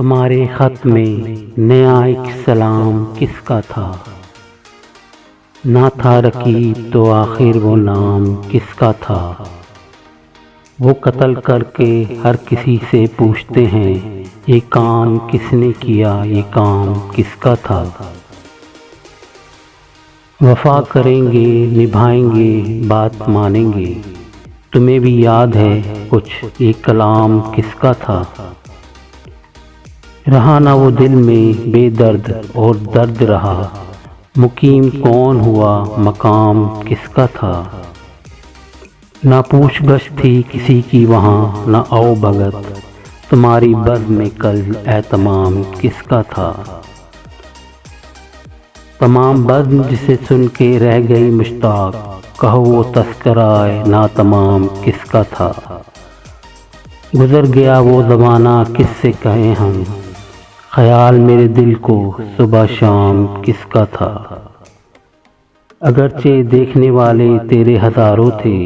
तुम्हारे खत में नया एक सलाम किसका था। ना था रकीब तो आखिर वो नाम किसका था। वो कत्ल करके हर किसी से पूछते हैं ये काम किसने किया, ये काम किसका था। वफा करेंगे, निभाएंगे, बात मानेंगे, तुम्हें भी याद है कुछ ये कलाम किसका था। रहा ना वो दिल में बेदर्द और दर्द रहा, मुकीम कौन हुआ, मकाम किसका था। ना पूछ गछ थी किसी की वहाँ, ना आओ भगत, तुम्हारी बज़्म में कल एतमाम किसका था। तमाम बज़्म जिसे सुन के रह गई मुश्ताक, कहो वो तस्कराए ना तमाम किसका था। गुज़र गया वो ज़माना किससे कहें हम, ख्याल मेरे दिल को सुबह शाम किसका था। अगरचे देखने वाले तेरे हज़ारों थे,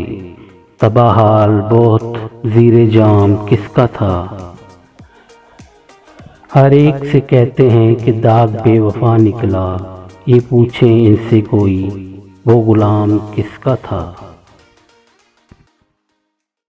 तबाहाल बहुत ज़ीरे जाम किसका था। हर एक से कहते हैं कि दाग बेवफा निकला, ये पूछें इनसे कोई वो गुलाम किसका था।